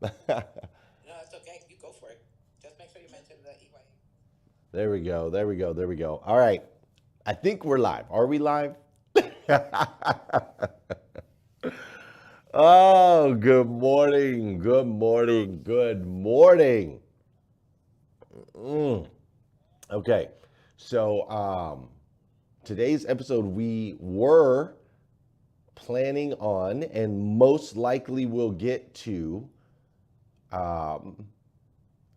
No, it's okay. You go for it. Just make sure you mention the EYE. There we go. There we go. There we go. All right. I think we're live. Are we live? Oh, good morning. Good morning. Good morning. Mm. Okay. So, today's episode, we were planning on and most likely will get to um,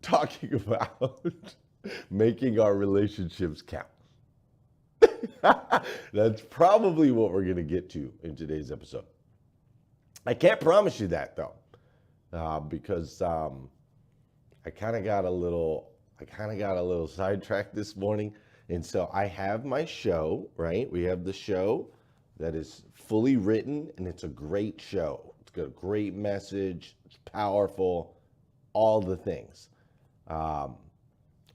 talking about making our relationships count. That's probably what we're going to get to in today's episode. I can't promise you that though, because I kind of got a little, sidetracked this morning, and so I have my show. Right, we have the show that is fully written, and it's a great show. It's got a great message. It's powerful, all the things. Um,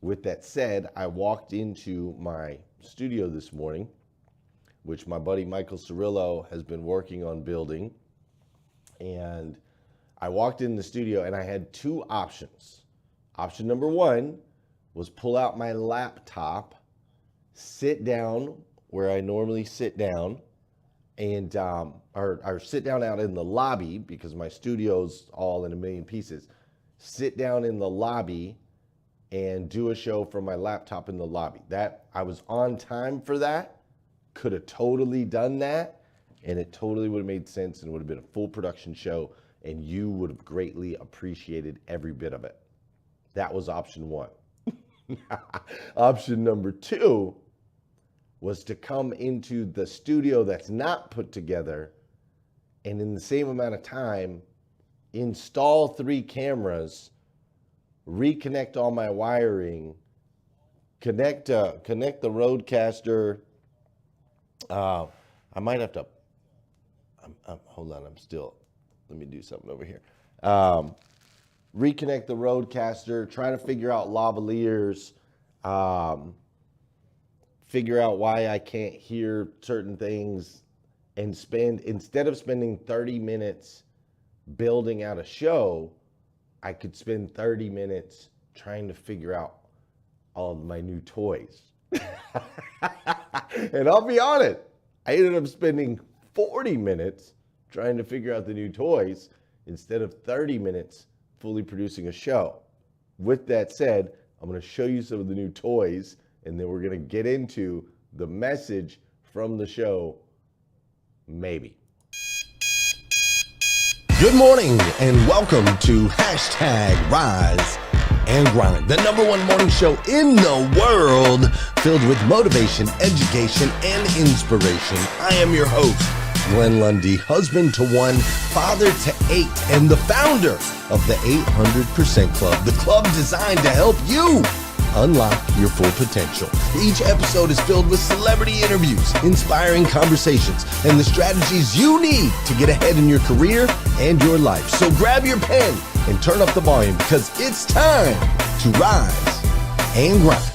with that said, I walked into my studio this morning, which my buddy Michael Cirillo has been working on building. And I walked in the studio and I had two options. Option number one was pull out my laptop, sit down where I normally sit down, and or sit down out in the lobby because my studio's all in a million pieces. Sit down in the lobby and do a show from my laptop in the lobby. That I was on time for that. Could have totally done that, and it totally would have made sense and would have been a full production show, and you would have greatly appreciated every bit of it. That was option one. Option number two was to come into the studio that's not put together and in the same amount of time install 3 cameras, reconnect all my wiring, connect the roadcaster. I might have to. Hold on. I'm still. Let me do something over here. Um, Reconnect the roadcaster. Try to figure out lavaliers. Um, Figure out why I can't hear certain things, and spend instead of spending 30 minutes building out a show, I could spend 30 minutes trying to figure out all of my new toys. And I'll be honest, I ended up spending 40 minutes trying to figure out the new toys instead of 30 minutes fully producing a show. With that said, I'm going to show you some of the new toys, and then we're going to get into the message from the show, maybe. Good morning and welcome to hashtag Rise and Grind, the #1 morning show in the world filled with motivation, education, and inspiration. I am your host, Glenn Lundy, husband to 1, father to 8, and the founder of the 800% Club, the club designed to help you unlock your full potential. Each episode is filled with celebrity interviews, inspiring conversations, and the strategies you need to get ahead in your career and your life. So grab your pen and turn up the volume because it's time to rise and grind.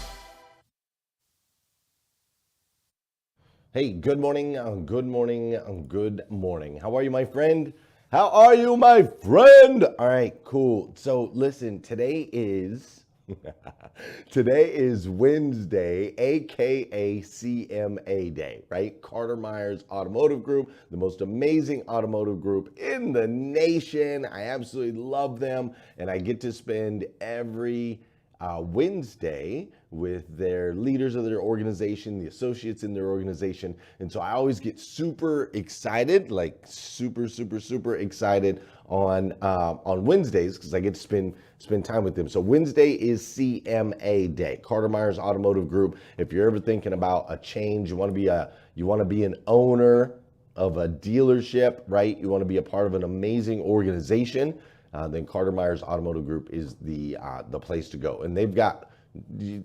Hey, good morning, good morning, good morning. How are you, my friend? How are you, my friend? All right, cool. So listen, today is Wednesday, aka CMA Day, right? Carter Myers Automotive Group, the most amazing automotive group in the nation. I absolutely love them, and I get to spend every Wednesday with their leaders of their organization, the associates in their organization. And so I always get super excited, like super excited on Wednesdays because I get to spend time with them. So Wednesday is CMA Day, Carter Myers Automotive Group. If you're ever thinking about a change, you want to be an owner of a dealership, right? You want to be a part of an amazing organization, then Carter Myers Automotive Group is the place to go. And they've got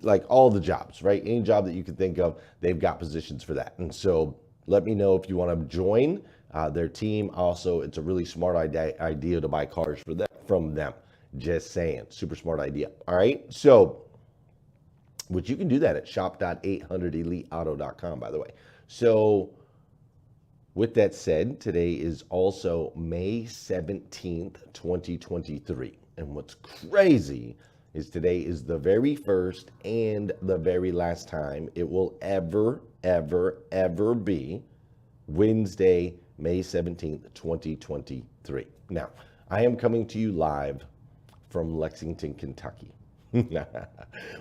like all the jobs, right? Any job that you can think of, they've got positions for that. And so let me know if you want to join their team. Also, it's a really smart idea to buy cars from them. Just saying, super smart idea. All right, so which you can do that at shop.800eliteauto.com, by the way. So with that said, today is also May 17th, 2023. And what's crazy is today is the very first and the very last time it will ever, ever, ever be Wednesday, May 17th, 2023. Now, I am coming to you live from Lexington, Kentucky,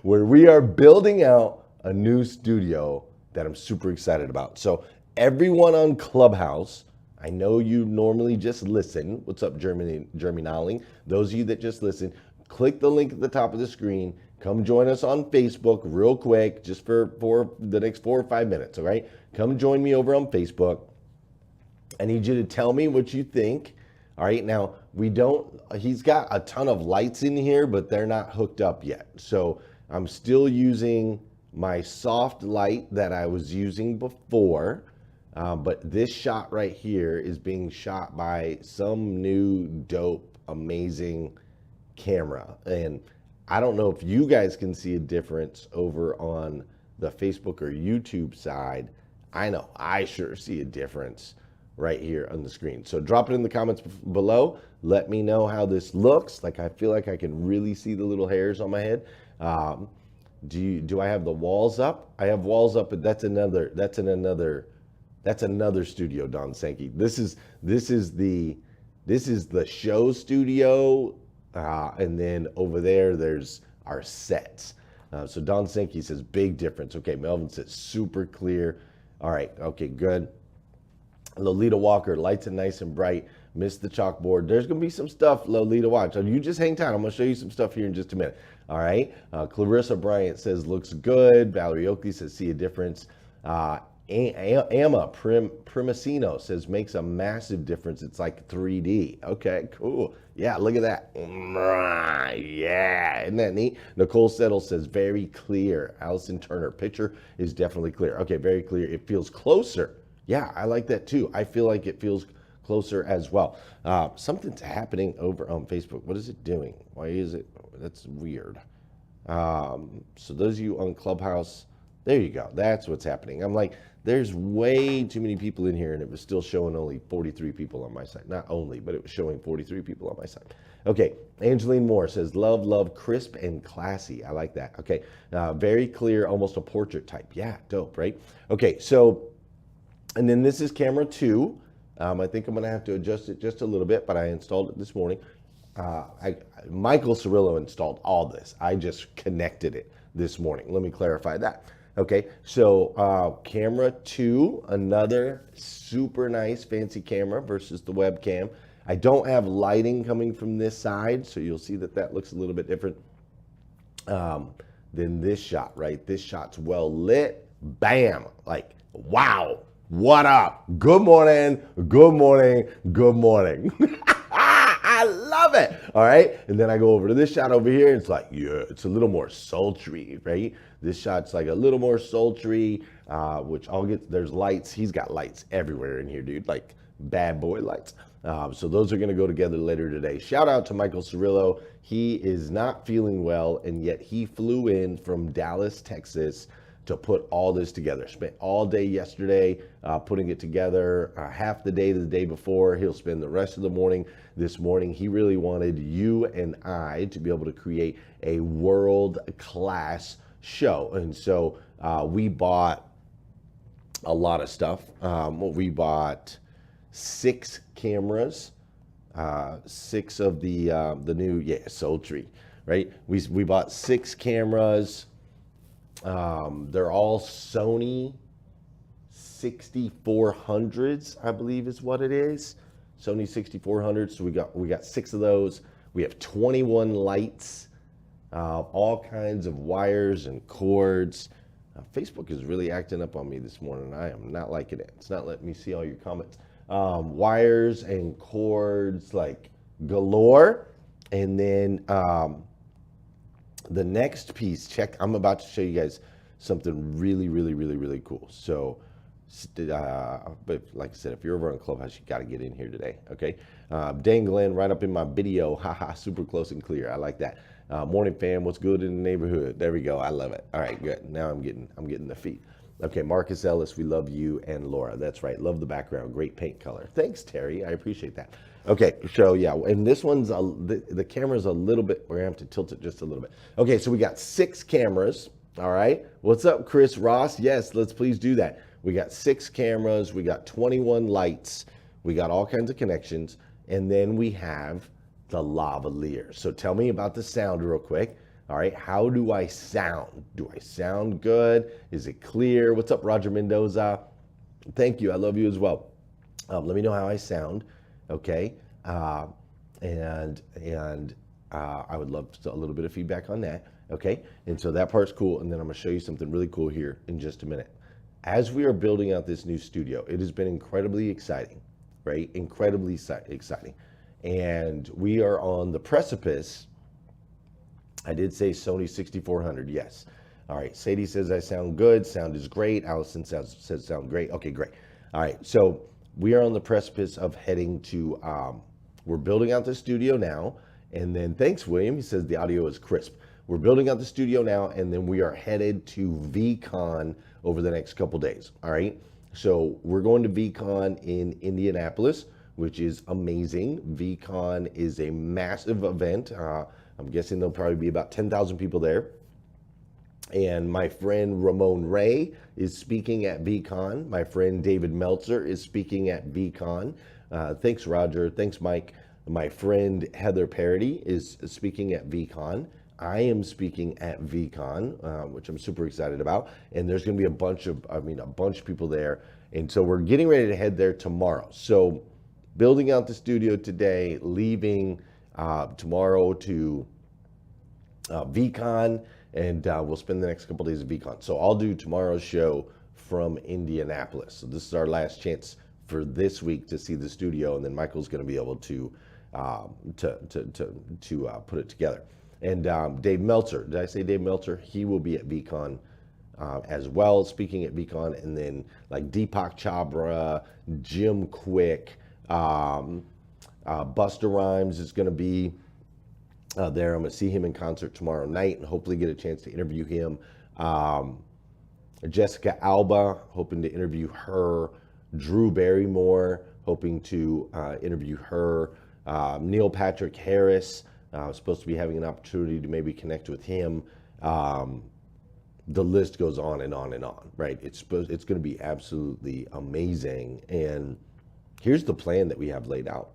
where we are building out a new studio that I'm super excited about. So everyone on Clubhouse, I know you normally just listen. What's up, Jeremy Nolling? Those of you that just listen, click the link at the top of the screen. Come join us on Facebook real quick, just for the next 4 or 5 minutes, all right? Come join me over on Facebook. I need you to tell me what you think. All right, now he's got a ton of lights in here, but they're not hooked up yet. So I'm still using my soft light that I was using before. But this shot right here is being shot by some new dope, amazing camera. And I don't know if you guys can see a difference over on the Facebook or YouTube side. I know I sure see a difference right here on the screen. So drop it in the comments below. Let me know how this looks. Like, I feel like I can really see the little hairs on my head. Do I have the walls up? I have walls up, but that's another studio, Don Sankey. This is the show studio, and then over there's our sets. So Don Sankey says big difference. Okay, Melvin says super clear. All right, okay, good. Lolita Walker, lights are nice and bright. Missed the chalkboard. There's gonna be some stuff, Lolita, watch. You just hang tight. I'm gonna show you some stuff here in just a minute. All right. Clarissa Bryant says looks good. Valerie Oakley says see a difference. Amma Primacino says makes a massive difference. It's like 3D. Okay, cool. Yeah, look at that. Yeah, isn't that neat? Nicole Settle says very clear. Allison Turner, picture is definitely clear. Okay, very clear. It feels closer. Yeah, I like that too. I feel like it feels closer as well. Something's happening over on Facebook. What is it doing? Why is it? That's weird. So those of you on Clubhouse, there you go. That's what's happening. I'm like, there's way too many people in here, and it was still showing only 43 people on my side. Not only, but it was showing 43 people on my side. Okay, Angeline Moore says, love, crisp and classy. I like that. Okay, very clear, almost a portrait type. Yeah, dope, right? Okay, so, and then this is camera 2. I think I'm gonna have to adjust it just a little bit, but I installed it this morning. Michael Cirillo installed all this. I just connected it this morning. Let me clarify that. Okay, so camera 2, another super nice fancy camera versus the webcam. I don't have lighting coming from this side, so you'll see that looks a little bit different than this shot, right? This shot's well lit. Bam! Like, wow! What up? Good morning, good morning, good morning. I love it. All right. And then I go over to this shot over here. And it's like, yeah, it's a little more sultry, right? This shot's like a little more sultry, which I'll get. There's lights. He's got lights everywhere in here, dude. Like bad boy lights. So those are going to go together later today. Shout out to Michael Cirillo. He is not feeling well, and yet he flew in from Dallas, Texas, to put all this together. Spent all day yesterday putting it together, half the day before. He'll spend the rest of the morning this morning. He really wanted you and I to be able to create a world-class show. And so we bought a lot of stuff. We bought 6 cameras, 6 of the new, sultry, right? We bought 6 cameras. They're all Sony 6400s, I believe is what it is. Sony 6400s. So we got 6 of those. We have 21 lights, all kinds of wires and cords. Facebook is really acting up on me this morning. I am not liking it. It's not letting me see all your comments. Wires and cords like galore. And then the next piece, I'm about to show you guys something really cool. So, but like I said, if you're over on Clubhouse, you got to get in here today, okay? Dan Glenn, right up in my video, haha, super close and clear. I like that. Morning fam, what's good in the neighborhood? There we go. I love it. All right, good. Now I'm getting the feed. Okay, Marcus Ellis, we love you, and Laura. That's right. Love the background. Great paint color. Thanks, Terry. I appreciate that. Okay, so yeah, and this one's the camera's a little bit. We're gonna have to tilt it just a little bit. Okay, so we got 6 cameras. All right. What's up, Chris Ross? Yes, let's please do that. We got 6 cameras. We got 21 lights. We got all kinds of connections, and then we have the lavalier. So tell me about the sound real quick. All right, how do I sound? Do I sound good? Is it clear? What's up, Roger Mendoza? Thank you. I love you as well. Let me know how I sound. Okay, and I would love a little bit of feedback on that. Okay, and so that part's cool. And then I'm gonna show you something really cool here in just a minute. As we are building out this new studio, it has been incredibly exciting, right? Incredibly exciting, and we are on the precipice. I did say Sony 6400, yes. All right, Sadie says I sound good. Sound is great. Allison says sound great. Okay, great. All right, so we are on the precipice of heading to, we're building out the studio now. And then thanks, William. He says the audio is crisp. We're building out the studio now, and then we are headed to VCon over the next couple days. All right, so we're going to VCon in Indianapolis, which is amazing. VCon is a massive event. I'm guessing there'll probably be about 10,000 people there. And my friend Ramon Ray is speaking at VCon. My friend David Meltzer is speaking at VCon. Thanks, Roger. Thanks, Mike. My friend Heather Parody is speaking at VCon. I am speaking at VCon, which I'm super excited about. And there's going to be a bunch of people there. And so we're getting ready to head there tomorrow. So building out the studio today, leaving tomorrow to VCon, and we'll spend the next couple days at VCon. So I'll do tomorrow's show from Indianapolis. So this is our last chance for this week to see the studio, and then Michael's going to be able to put it together. And Dave Meltzer, did I say Dave Meltzer? He will be at VCon as well, speaking at VCon, and then like Deepak Chhabra, Jim Quick, Busta Rhymes is going to be there. I'm going to see him in concert tomorrow night and hopefully get a chance to interview him. Jessica Alba, hoping to interview her. Drew Barrymore, hoping to interview her. Neil Patrick Harris, supposed to be having an opportunity to maybe connect with him. The list goes on and on and on, right? It's going to be absolutely amazing. And here's the plan that we have laid out.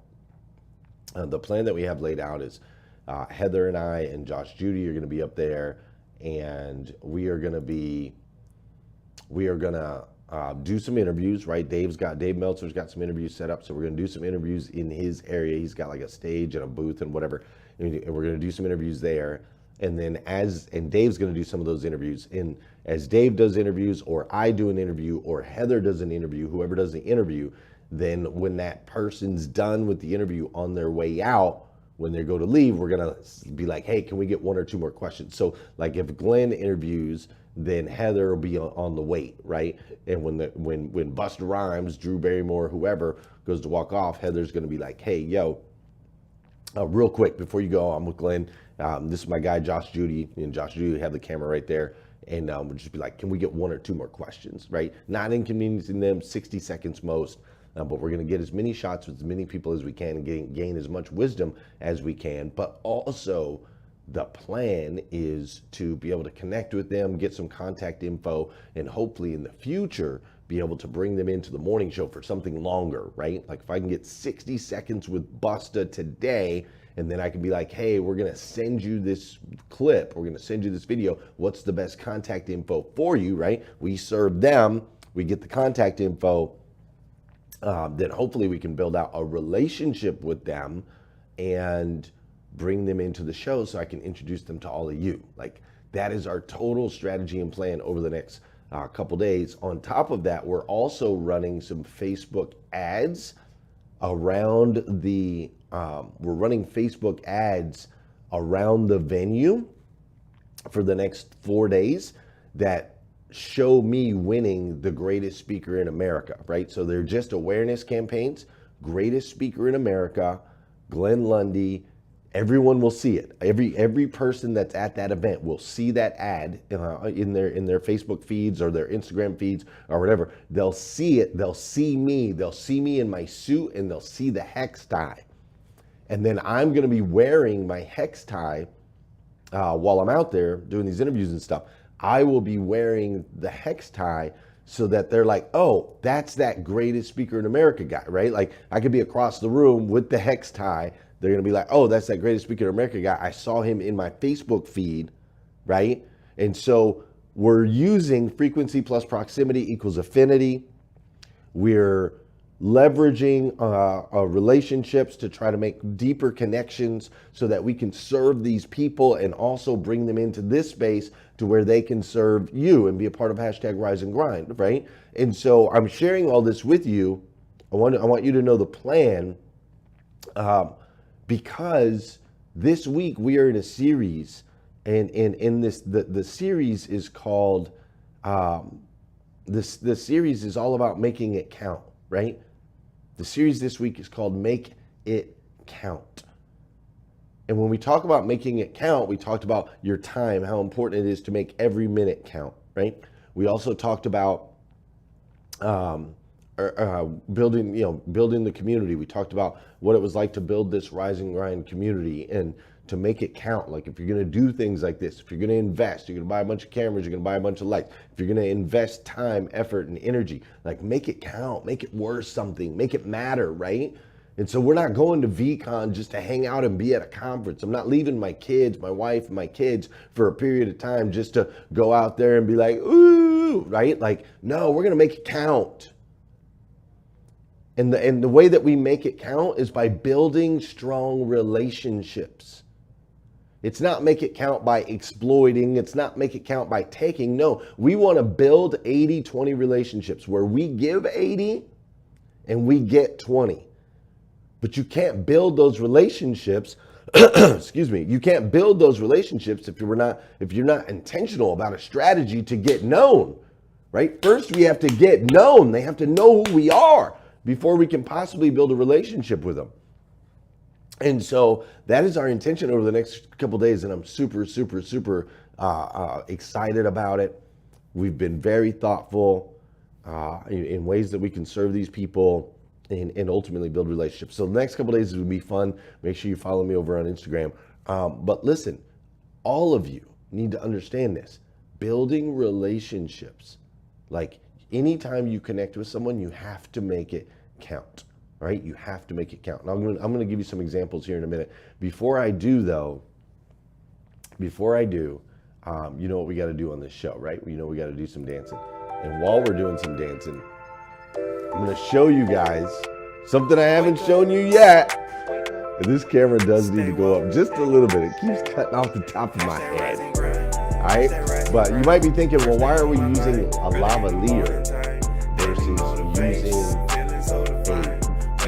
The plan that we have laid out is Heather and I and Josh Judy are going to be up there, and we are going to do some interviews, right? Dave Meltzer's got some interviews set up, so we're going to do some interviews in his area. He's got like a stage and a booth and whatever, and we're going to do some interviews there. And then Dave's going to do some of those interviews. And as Dave does interviews, or I do an interview, or Heather does an interview, whoever does the interview, then when that person's done with the interview on their way out, when they go to leave, we're going to be like, hey, can we get 1 or 2 more questions? So like if Glenn interviews, then Heather will be on the wait, right? And when Busta Rhymes, Drew Barrymore, whoever goes to walk off, Heather's going to be like, hey, yo, real quick before you go, I'm with Glenn. This is my guy, Josh Judy, and Josh Judy have the camera right there. And we'll just be like, can we get 1 or 2 more questions, right? Not inconveniencing them, 60 seconds most. But we're going to get as many shots with as many people as we can and gain as much wisdom as we can. But also, the plan is to be able to connect with them, get some contact info, and hopefully in the future, be able to bring them into the morning show for something longer, right? Like if I can get 60 seconds with Busta today, and then I can be like, hey, we're going to send you this clip. We're going to send you this video. What's the best contact info for you, right? We serve them. We get the contact info. Then hopefully we can build out a relationship with them and bring them into the show so I can introduce them to all of you. Like that is our total strategy and plan over the next couple days. On top of that, we're also running some Facebook ads around the, around the venue for the next 4 days that show me winning the greatest speaker in America, right? So they're just awareness campaigns. Greatest speaker in America, Glenn Lundy, Everyone will see it. Every person that's at that event will see that ad in their Facebook feeds or their Instagram feeds or whatever. They'll see it. They'll see me. They'll see me in my suit, and they'll see the hex tie. And then I'm going to be wearing my hex tie while I'm out there doing these interviews and stuff. I will be wearing the hex tie so that they're like, oh, that's that greatest speaker in America guy, right? Like I could be across the room with the hex tie. They're going to be like, oh, that's that greatest speaker in America guy. I saw him in my Facebook feed, right? And so we're using frequency plus proximity equals affinity. We're leveraging relationships to try to make deeper connections so that we can serve these people and also bring them into this space to where they can serve you and be a part of #Rise and Grind, right? And so I'm sharing all this with you. I want you to know the plan because this week we are in a series, and in this the series is called the series is all about making it count, right? The series this week is called Make It Count. And when we talk about making it count, we talked about your time, how important it is to make every minute count, right? We also talked about building the community. We talked about what it was like to build this Rise and Grind community and to make it count. Like if you're going to do things like this, if you're going to invest, you're going to buy a bunch of cameras, you're going to buy a bunch of lights. If you're going to invest time, effort, and energy, like make it count, make it worth something, make it matter, right? And so we're not going to VCon just to hang out and be at a conference. I'm not leaving my kids, my wife, and my kids for a period of time just to go out there and be like, ooh, right? Like, no, we're going to make it count. And the way that we make it count is by building strong relationships. It's not make it count by exploiting. It's not make it count by taking. No, we want to build 80-20 relationships where we give 80 and we get 20. But you can't build those relationships, excuse me, you can't build those relationships if you're not intentional about a strategy to get known, right? First, we have to get known. They have to know who we are before we can possibly build a relationship with them. And so that is our intention over the next couple of days, and I'm super, super, super excited about it. We've been very thoughtful in ways that we can serve these people and ultimately build relationships. So the next couple of days will be fun. Make sure you follow me over on Instagram. But listen, all of you need to understand this. Building relationships, like anytime you connect with someone, you have to make it count. Right? You have to make it count. And I'm going to give you some examples here in a minute. Before I do, you know what we got to do on this show, right? You know we got to do some dancing. And while we're doing some dancing, I'm going to show you guys something I haven't shown you yet. And this camera does need to go up just a little bit. It keeps cutting off the top of my head. All right? But you might be thinking, well, why are we using a lavalier versus using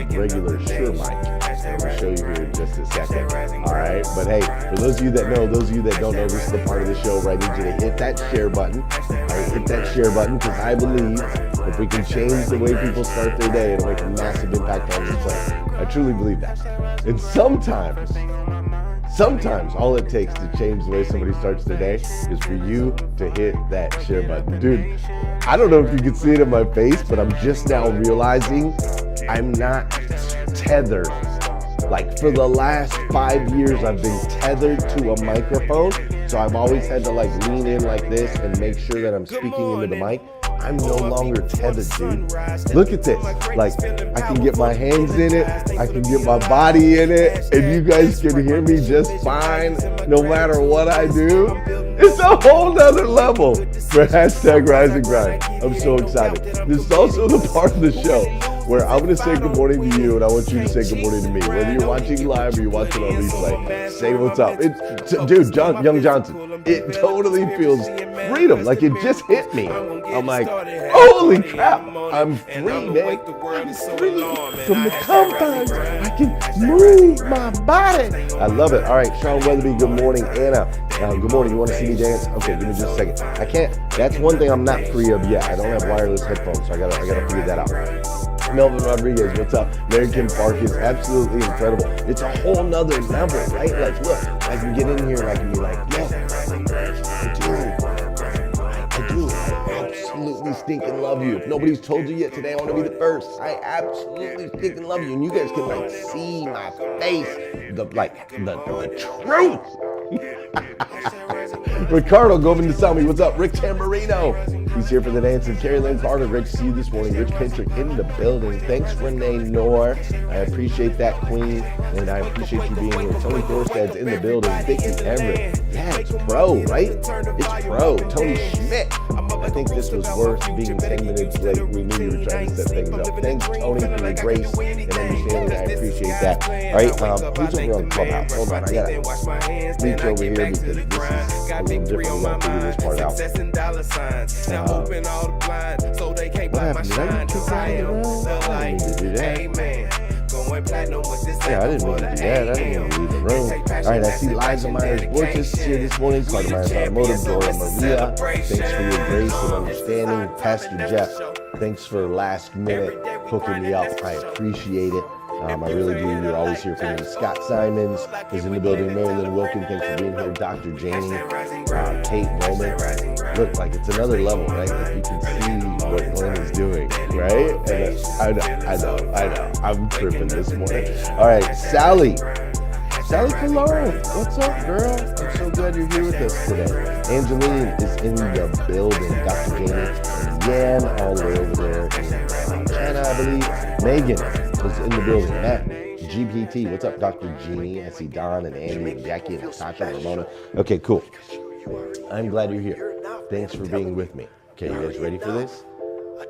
a regular Shure mic? I'm going to show you here in just a second. All right, but hey, for those of you that know, those of you that don't know, this is the part of the show where I need you to hit that share button. All right, hit that share button because I believe if we can change the way people start their day, it'll make a massive impact on this place. I truly believe that. And sometimes all it takes to change the way somebody starts their day is for you to hit that share button. Dude, I don't know if you can see it in my face, but I'm just now realizing I'm not tethered. Like for the last 5 years, I've been tethered to a microphone. So I've always had to like lean in like this and make sure that I'm speaking into the mic. I'm no longer tethered, dude. Look at this. Like I can get my hands in it. I can get my body in it. And you guys can hear me just fine no matter what I do. It's a whole nother level for #Rise and Grind. I'm so excited. This is also the part of the show where I'm going to say good morning to you and I want you to say good morning to me. Whether you're watching live or you're watching on replay, say what's up. Dude, Young Johnson, it totally feels freedom. Like it just hit me. I'm like, holy crap, I'm free, man. I'm free from the confines. I can move my body. I love it. All right, Sean Weatherby, good morning. Anna, good morning. You want to see me dance? Okay, give me just a second. I can't. That's one thing I'm not free of yet. I don't have wireless headphones, so I gotta figure that out. Melvin Rodriguez, what's up? American Park is absolutely incredible. It's a whole nother level, right? Like, look, I can get in here and I can be like, yo, I do. I absolutely stinking love you. If nobody's told you yet today, I want to be the first. I absolutely stinking love you. And you guys can like see my face, the truth. Ricardo Govin to tell me what's up. Rick Tamburino, he's here for the dance. And Carrie Lynn Carter, great to see you this morning. Rich Pintrick in the building. Thanks, Renee Noor. I appreciate that, Queen, and I appreciate you being here. Tony Thorstad's in the building. Vicky Everett. Yeah, it's pro, right? It's pro. Tony Schmidt. I think this was worth being 10 minutes late. We knew you were trying to set things up. Thanks, Tony, for your grace and understanding. I appreciate that. All right, who's over on Clubhouse? Hold on, I gotta reach over here because this is a little different. We gotta figure this part out. What happened? Did I get kicked out of the room? I didn't mean to do that. Yeah, I didn't mean to do that. I didn't mean to leave the room. All right, I see Liza Myers Borges here this morning. Carter Myers Automotive, Dora Maria. Thanks for your grace and understanding. Pastor Jeff, thanks for last minute hooking me up. I appreciate it. I really do. You're always here for me. Scott Simons is in the building. Marilyn Wilkin, thanks for being here. Dr. Janie, Kate Roman. Look, like it's another level, right? Like you can see what Glenn is doing, right? And I know. I'm tripping this morning. All right, Sally Cologne, what's up, girl? I'm so glad you're here with us today. Angeline is in the building. Dr. Janie and Yan all the way over there in China, I believe. Megan is in the building. Matt, GPT, what's up, Dr. Jeannie? I see Don and Andy and Jackie and Natasha and Ramona. Okay, cool. I'm glad you're here. Thanks for being with me. Okay, you guys ready for this?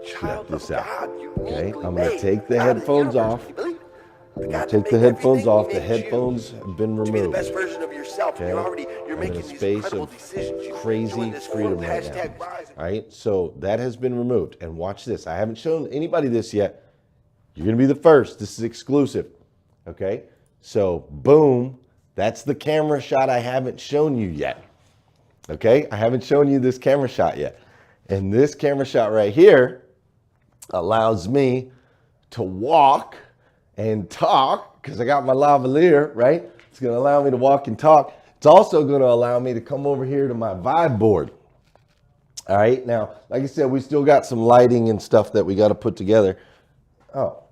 Check this out. Okay, I'm going to take the headphones off. I'm going to take the headphones off. The headphones have been removed. Okay, I'm in a space of crazy freedom right now. All right, so that has been removed. And watch this. I haven't shown anybody this yet. You're going to be the first. This is exclusive. Okay, so boom. That's the camera shot I haven't shown you yet. Okay, I haven't shown you this camera shot yet. And this camera shot right here allows me to walk and talk because I got my lavalier, right? It's going to allow me to walk and talk. It's also going to allow me to come over here to my vibe board. All right, now, like I said, we still got some lighting and stuff that we got to put together. Oh,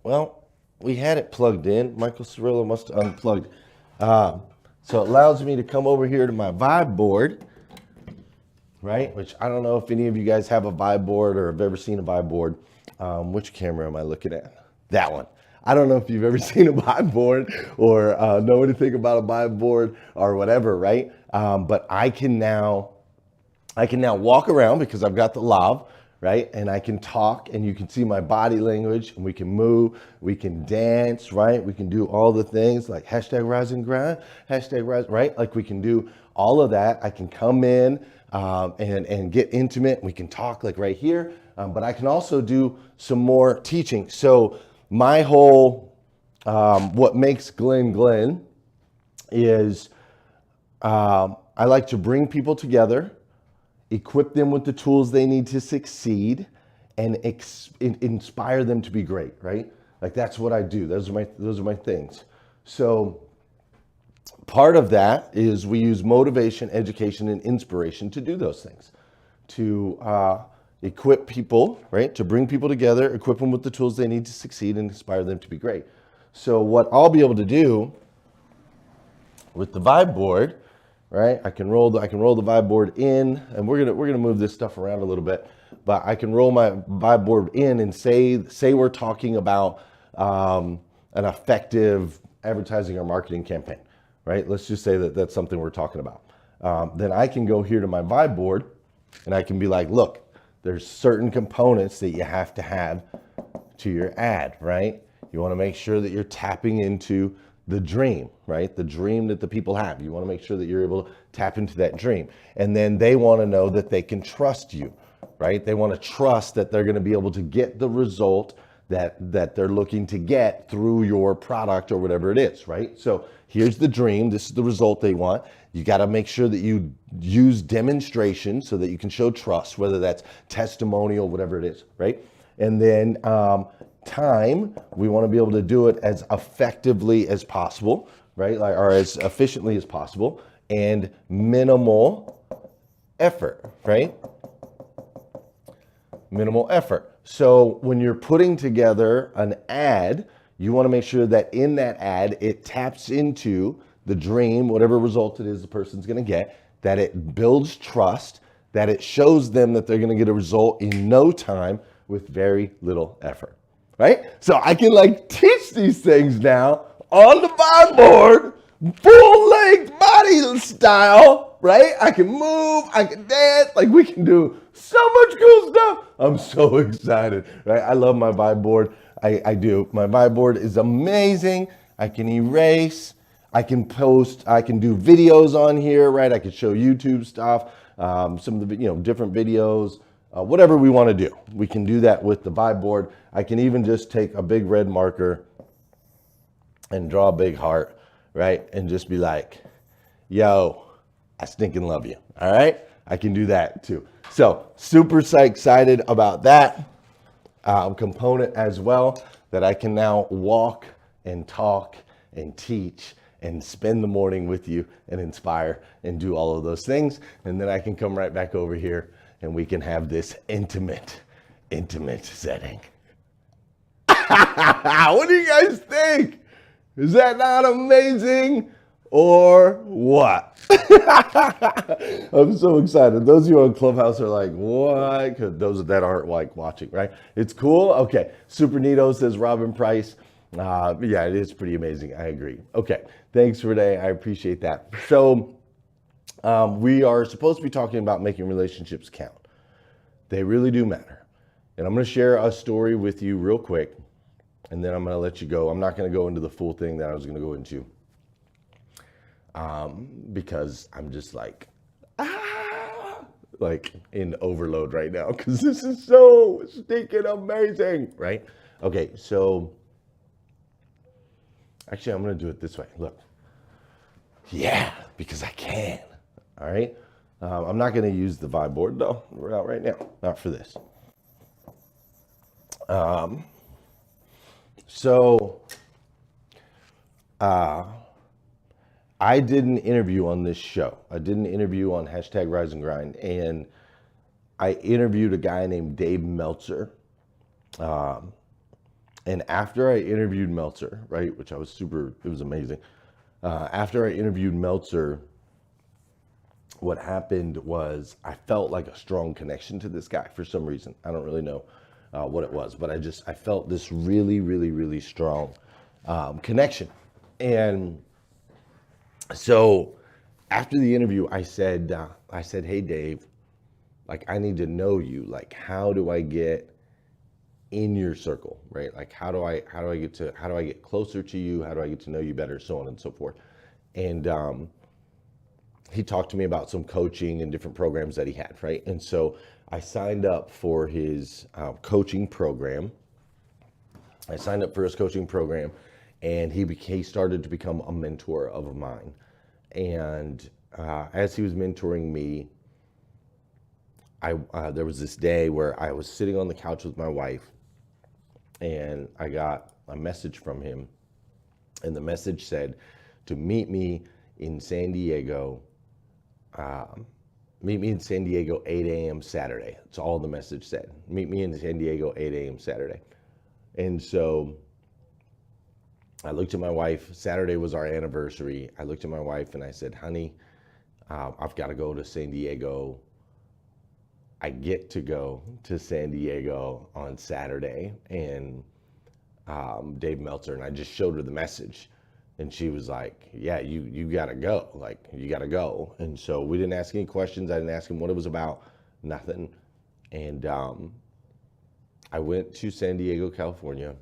well, we had it plugged in. Michael Cirillo must have unplugged. So it allows me to come over here to my vibe board, right? Which I don't know if any of you guys have a vibe board or have ever seen a vibe board. Which camera am I looking at? That one. I don't know if you've ever seen a vibe board or know anything about a vibe board or whatever, right? But I can now walk around because I've got the lav, right? And I can talk and you can see my body language and we can move, we can dance, right? We can do all the things like hashtag rise and grind, hashtag rise, right? Like we can do all of that. I can come in and get intimate. We can talk like right here, but I can also do some more teaching. So my whole, what makes Glenn is I like to bring people together, equip them with the tools they need to succeed, and inspire them to be great, right? Like that's what I do. Those are my things. So part of that is we use motivation, education, and inspiration to do those things, to equip people, right? To bring people together, equip them with the tools they need to succeed, and inspire them to be great. So what I'll be able to do with the vibe board, right? I can roll the vibe board in, and we're gonna move this stuff around a little bit, but I can roll my vibe board in and say we're talking about an effective advertising or marketing campaign, right? Let's just say that that's something we're talking about. Then I can go here to my vibe board, and I can be like, look, there's certain components that you have to have to your ad, right? You want to make sure that you're tapping into the dream, right? The dream that the people have. You want to make sure that you're able to tap into that dream. And then they want to know that they can trust you, right? They want to trust that they're going to be able to get the result that they're looking to get through your product or whatever it is, right? So here's the dream. This is the result they want. You got to make sure that you use demonstration so that you can show trust, whether that's testimonial, whatever it is, right? And then time, we want to be able to do it as effectively as possible, right? Like, or as efficiently as possible, and minimal effort, right? Minimal effort. So when you're putting together an ad, you want to make sure that in that ad, it taps into the dream, whatever result it is the person's going to get, that it builds trust, that it shows them that they're going to get a result in no time with very little effort, right? So I can like teach these things now on the whiteboard, full length body style, right? I can move, I can dance, like we can do so much cool stuff. I'm so excited, right? I love my vibe board. I do. My vibe board is amazing. I can erase, I can post, I can do videos on here, right? I can show YouTube stuff, some of the different videos, whatever we want to do. We can do that with the vibe board. I can even just take a big red marker and draw a big heart, right? And just be like, yo, I stinking love you, all right? I can do that too. So super excited about that component as well, that I can now walk and talk and teach and spend the morning with you and inspire and do all of those things. And then I can come right back over here and we can have this intimate setting. What do you guys think? Is that not amazing? Or what? I'm so excited. Those of you on Clubhouse are like, what? Because those that aren't like watching, right? It's cool. Okay. Super neato, says Robin Price. Yeah, it is pretty amazing. I agree. Okay. Thanks, Renee. I appreciate that. So we are supposed to be talking about making relationships count. They really do matter. And I'm going to share a story with you real quick, and then I'm going to let you go. I'm not going to go into the full thing that I was going to go into. Because I'm just like in overload right now, because this is so stinking amazing, right? Okay, so actually I'm going to do it this way. Look, yeah, because I can, all right? I'm not going to use the vibe board though, right now, not for this. I did an interview on this show. I did an interview on hashtag Rise and Grind, and I interviewed a guy named Dave Meltzer. And after I interviewed Meltzer, right, which it was amazing. After I interviewed Meltzer, what happened was I felt like a strong connection to this guy for some reason. I don't really know what it was, but I felt this really strong connection. And so after the interview, I said, hey, Dave, like, I need to know you. Like, how do I get in your circle, right? Like, how do I get closer to you? How do I get to know you better? So on and so forth. And he talked to me about some coaching and different programs that he had, right? And so I signed up for his coaching program. And he started to become a mentor of mine. And as he was mentoring me, there was this day where I was sitting on the couch with my wife, and I got a message from him. And the message said to meet me in San Diego, 8 a.m. Saturday. That's all the message said. Meet me in San Diego, 8 a.m. Saturday. And so I looked at my wife. Saturday was our anniversary. I looked at my wife and I said, honey, I've got to go to San Diego. I get to go to San Diego on Saturday. And Dave Meltzer, and I just showed her the message. And she was like, yeah, you got to go. Like, you got to go. And so we didn't ask any questions. I didn't ask him what it was about, nothing. And I went to San Diego, California.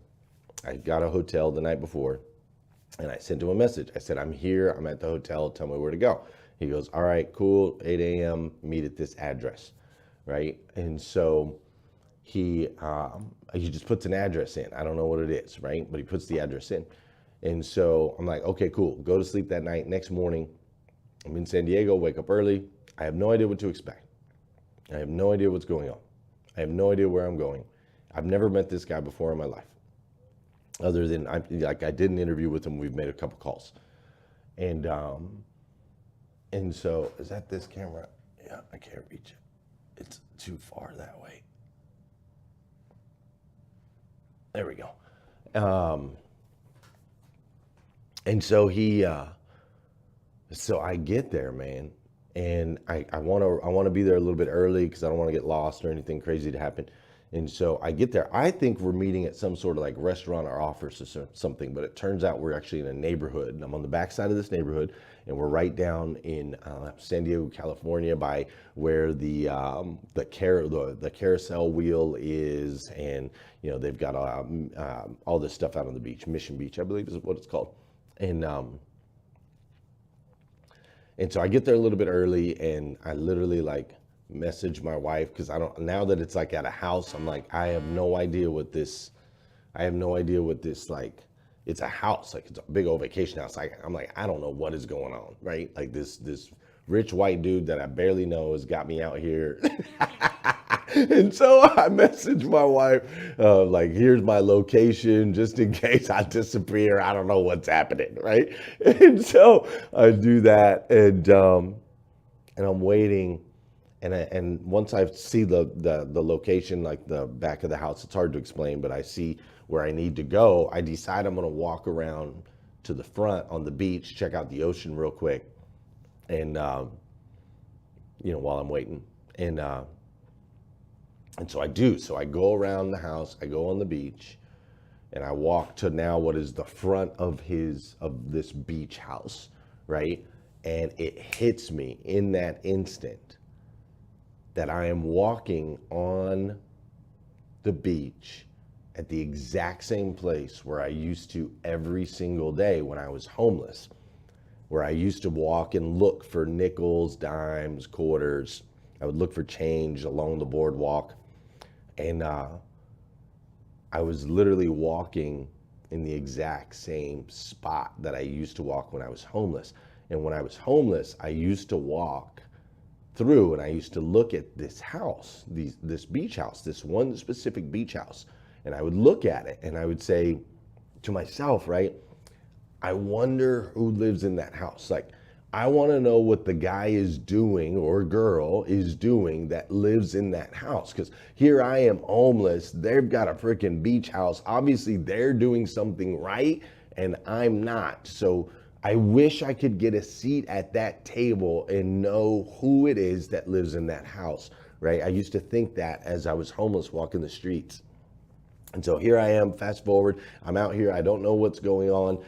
I got a hotel the night before, and I sent him a message. I said, I'm here, I'm at the hotel, tell me where to go. He goes, all right, cool, 8 a.m., meet at this address, right? And so he just puts an address in. I don't know what it is, right? But he puts the address in. And so I'm like, okay, cool, go to sleep that night. Next morning, I'm in San Diego, wake up early. I have no idea what to expect. I have no idea what's going on. I have no idea where I'm going. I've never met this guy before in my life, other than I did an interview with him. We've made a couple calls, and so is that this camera? Yeah, I can't reach it. It's too far that way. There we go. And so so I get there, man, and I want to be there a little bit early because I don't want to get lost or anything crazy to happen. And so I get there. I think we're meeting at some sort of like restaurant or office or something, but it turns out we're actually in a neighborhood. And I'm on the backside of this neighborhood, and we're right down in San Diego, California, by where the carousel wheel is, and they've got all this stuff out on the beach, Mission Beach, I believe is what it's called, and so I get there a little bit early, and I literally message my wife because now that it's at a house, I'm like, I have no idea what this it's a house, it's a big old vacation house. I'm like, I don't know what is going on, right? This rich white dude that I barely know has got me out here. And so I messaged my wife, here's my location, just in case I disappear. I don't know what's happening, right? And so I do that, and I'm waiting, and once I see the location, the back of the house, it's hard to explain, but I see where I need to go. I decide I'm going to walk around to the front on the beach, check out the ocean real quick, and while I'm waiting, and so I do. So I go around the house, I go on the beach, and I walk to now what is the front of this beach house, right? And it hits me in that instant that I am walking on the beach at the exact same place where I used to every single day when I was homeless, where I used to walk and look for nickels, dimes, quarters. I would look for change along the boardwalk. And I was literally walking in the exact same spot that I used to walk when I was homeless. And when I was homeless, I used to walk through and I used to look at this house, this beach house, this one specific beach house. And I would look at it and I would say to myself, right, I wonder who lives in that house. I want to know what the guy is doing or girl is doing that lives in that house. Because here I am homeless. They've got a freaking beach house. Obviously, they're doing something right, and I'm not. So I wish I could get a seat at that table and know who it is that lives in that house, right? I used to think that as I was homeless walking the streets. And so here I am, fast forward, I'm out here, I don't know what's going on.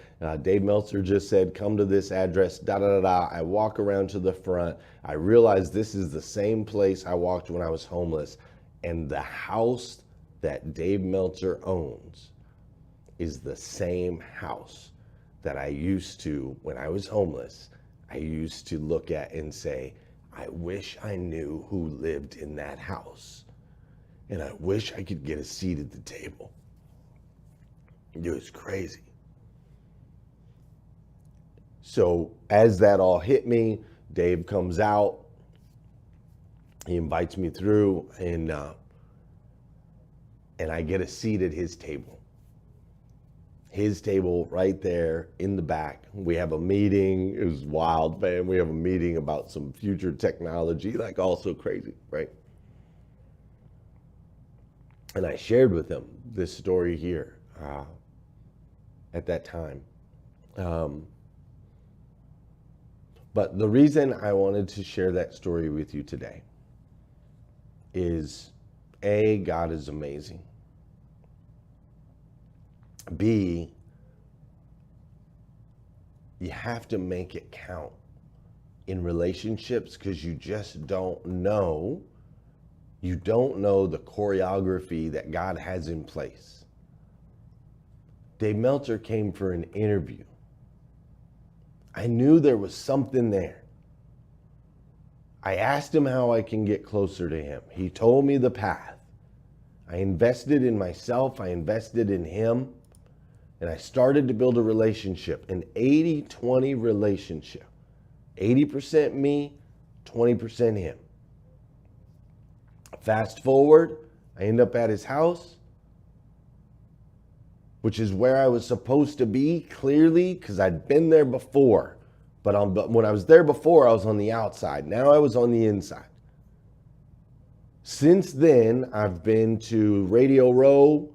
Dave Meltzer just said, come to this address, da-da-da-da. I walk around to the front. I realize this is the same place I walked when I was homeless. And the house that Dave Meltzer owns is the same house that I used to, when I was homeless, I used to look at and say, I wish I knew who lived in that house. And I wish I could get a seat at the table. It was crazy. So as that all hit me, Dave comes out. He invites me through, and I get a seat at his table. His table right there in the back. We have a meeting. It was wild, man. We have a meeting about some future technology, also crazy, right? And I shared with him this story here at that time. But the reason I wanted to share that story with you today is A, God is amazing. B, you have to make it count in relationships because you just don't know. You don't know the choreography that God has in place. Dave Meltzer came for an interview. I knew there was something there. I asked him how I can get closer to him. He told me the path. I invested in myself. I invested in him. And I started to build a relationship, an 80-20 relationship. 80% me, 20% him. Fast forward, I end up at his house. which is where I was supposed to be clearly because I'd been there before. But when I was there before, I was on the outside. Now I was on the inside. Since then, I've been to Radio Row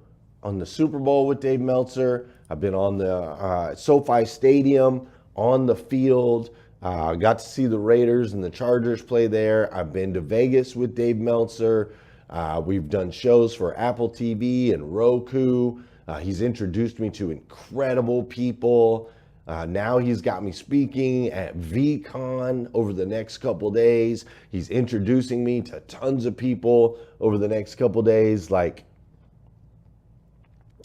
on the Super Bowl with Dave Meltzer. I've been on the SoFi Stadium, on the field. Got to see the Raiders and the Chargers play there. I've been to Vegas with Dave Meltzer. We've done shows for Apple TV and Roku. He's introduced me to incredible people. Now he's got me speaking at VCon over the next couple days. He's introducing me to tons of people over the next couple days. Like,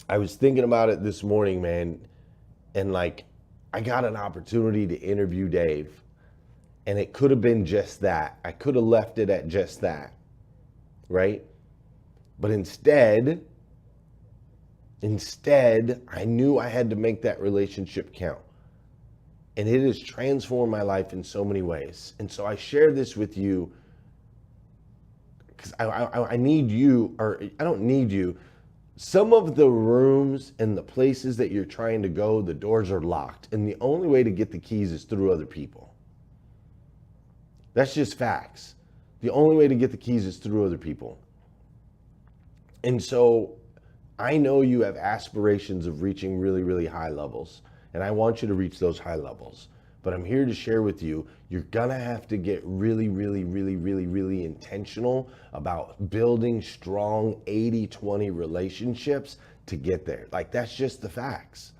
I was thinking about it this morning, man, and like, I got an opportunity to interview Dave, and it could have been just that. I could have left it at just that, right? But instead, I knew I had to make that relationship count. And it has transformed my life in so many ways. And so I share this with you because I need you, or I don't need you. Some of the rooms and the places that you're trying to go, the doors are locked. And the only way to get the keys is through other people. That's just facts. The only way to get the keys is through other people. And so I know you have aspirations of reaching really, really high levels. And I want you to reach those high levels. But I'm here to share with you, you're gonna have to get really, really, really, really, really intentional about building strong 80-20 relationships to get there. Like, that's just the facts.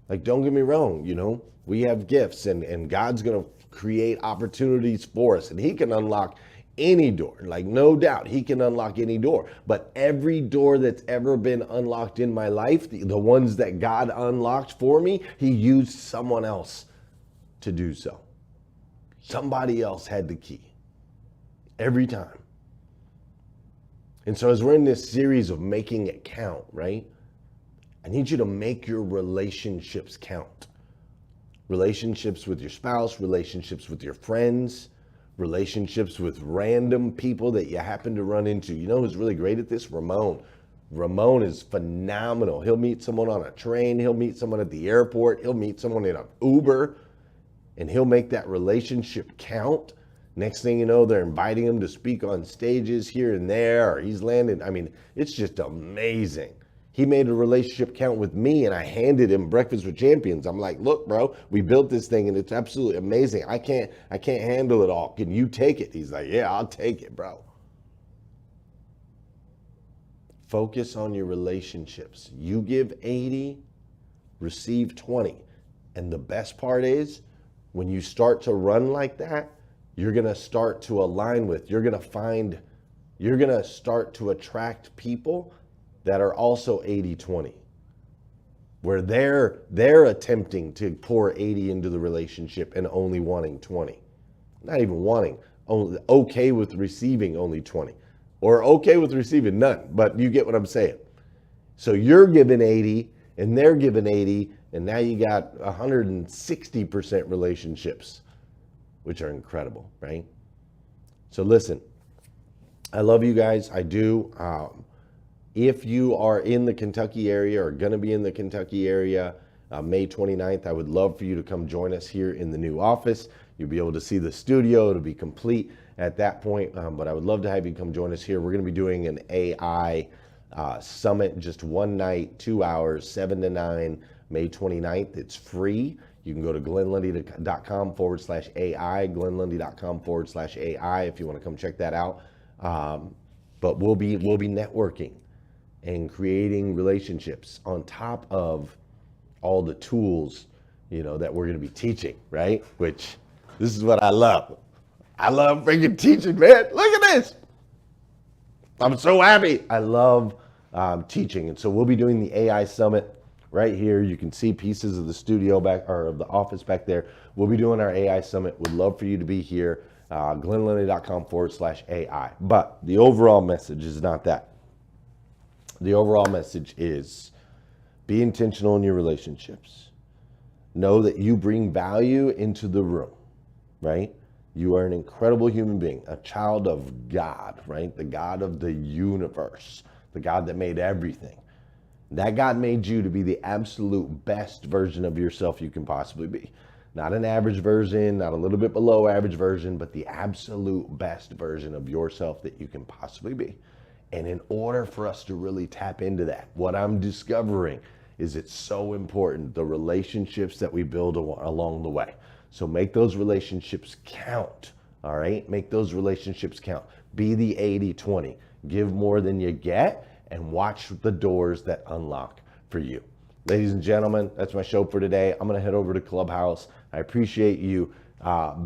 Like, don't get me wrong, you know, we have gifts and God's gonna create opportunities for us, and he can unlock any door. Like, no doubt he can unlock any door, but every door that's ever been unlocked in my life, the ones that God unlocked for me, he used someone else to do so. Somebody else had the key every time. And so as we're in this series of making it count, right? I need you to make your relationships count. Relationships with your spouse, relationships with your friends, relationships with random people that you happen to run into. You know who's really great at this? Ramon. Ramon is phenomenal. He'll meet someone on a train. He'll meet someone at the airport. He'll meet someone in an Uber, and he'll make that relationship count. Next thing you know, they're inviting him to speak on stages here and there, or he's landed. I mean, it's just amazing. He made a relationship count with me, and I handed him Breakfast with Champions. I'm like, look, bro, we built this thing, and it's absolutely amazing. I can't handle it all. Can you take it? He's like, yeah, I'll take it, bro. Focus on your relationships. You give 80, receive 20. And the best part is, when you start to run like that, you're going to start to align with, you're going to start to attract people that are also 80-20, where they're attempting to pour 80 into the relationship and only wanting 20. Not even wanting, only okay with receiving only 20, or okay with receiving none, but you get what I'm saying. So you're giving 80 and they're giving 80, and now you got 160% relationships, which are incredible, right? So listen, I love you guys, I do. If you are in the Kentucky area or going to be in the Kentucky area, May 29th, I would love for you to come join us here in the new office. You'll be able to see the studio. It'll be complete at that point, but I would love to have you come join us here. We're going to be doing an AI summit, just one night, 2 hours, 7 to 9, May 29th. It's free. You can go to glenlundy.com/AI, glenlundy.com/AI if you want to come check that out. But we'll be networking and creating relationships on top of all the tools, you know, that we're going to be teaching, right? Which, this is what I love. I love freaking teaching, man. Look at this. I'm so happy. I love teaching. And so we'll be doing the AI Summit right here. You can see pieces of the studio back, or of the office back there. We'll be doing our AI Summit. Would love for you to be here. glenlundy.com/AI. But the overall message is not that. The overall message is, be intentional in your relationships. Know that you bring value into the room, right? You are an incredible human being, a child of God, right? The God of the universe, the God that made everything. That God made you to be the absolute best version of yourself you can possibly be. Not an average version, not a little bit below average version, but the absolute best version of yourself that you can possibly be. And in order for us to really tap into that, what I'm discovering is it's so important, the relationships that we build along the way. So make those relationships count, all right? Make those relationships count. Be the 80-20. Give more than you get and watch the doors that unlock for you. Ladies and gentlemen, that's my show for today. I'm gonna head over to Clubhouse. I appreciate you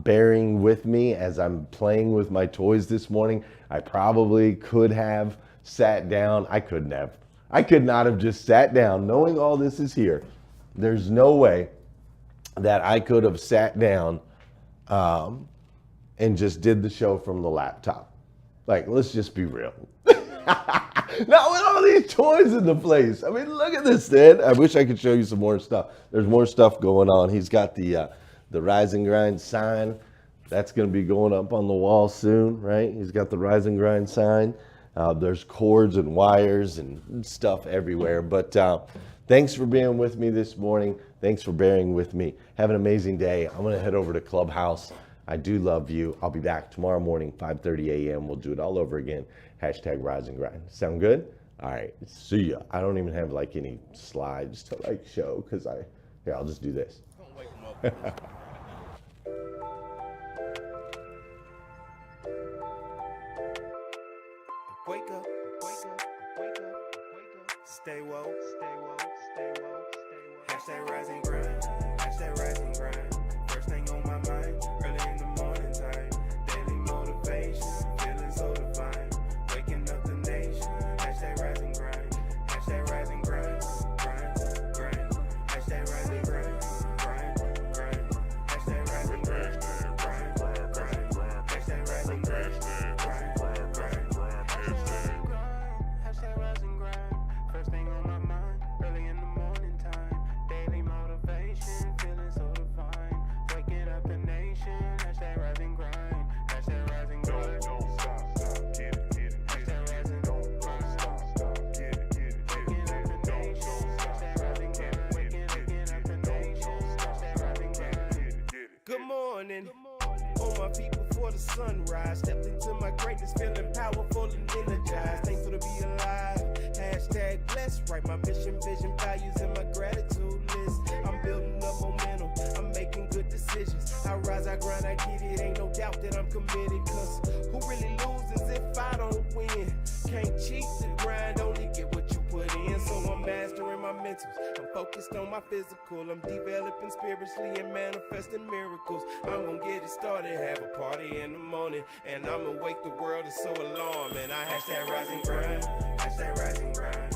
bearing with me as I'm playing with my toys this morning. I probably could have sat down. I couldn't have. I could not have just sat down knowing all this is here. There's no way that I could have sat down and just did the show from the laptop. Like, let's just be real. Not with all these toys in the place. I mean, look at this, Dad. I wish I could show you some more stuff. There's more stuff going on. He's got the Rise and Grind sign. That's going to be going up on the wall soon, right? He's got the Rise and Grind sign. There's cords and wires and stuff everywhere. But thanks for being with me this morning. Thanks for bearing with me. Have an amazing day. I'm going to head over to Clubhouse. I do love you. I'll be back tomorrow morning, 5:30 a.m. We'll do it all over again. # Rise and Grind. Sound good? All right. See ya. I don't even have like any slides to like show because here, I'll just do this. Don't wake them up. Wake up, wake up, wake up, wake up. Stay woke, stay woke, stay woke, stay woke. # Rise and Grind, # Rise and Grind. First thing on my mind, early in the morning time. Daily motivation, feeling so divine. Waking up the nation, # Rise and Grind, # Rise and Grind, grind, grind. # Rise and Grind, grind, grind. # Rise and Grind, grind, grind. # Rise and Grind, grind, grind. # Rise and Grind. First thing on my mind, early in the morning time. Daily motivation, feeling so divine. Waking up the nation, # Rise and Grind, # Rise and Grind. Don't stop, get it, get it, get it. Rise and don't stop, get it, get it, get it. Waking up the nation, # Rise and Grind. Waking up the nation, # Rise and Grind. Good morning. On my feet before the sunrise, stepped into my greatness, feeling powerful and energized. Thankful to be alive. # blessed. Write my mission, vision, values, and my gratitude list. I'm building up momentum. I'm making good decisions. I rise, I grind, I get it. Ain't no doubt that I'm committed. Cause who really loses if I don't win? Can't cheat the grind, only get what you put in. So I'm mastering my mentals. I'm focused on my physical. I'm developing spiritually and manifesting miracles. I'm gonna get it started, have a party in the morning, and I'ma wake the world. It's so alarming. I # Rise and Grind, # Rise and Grind.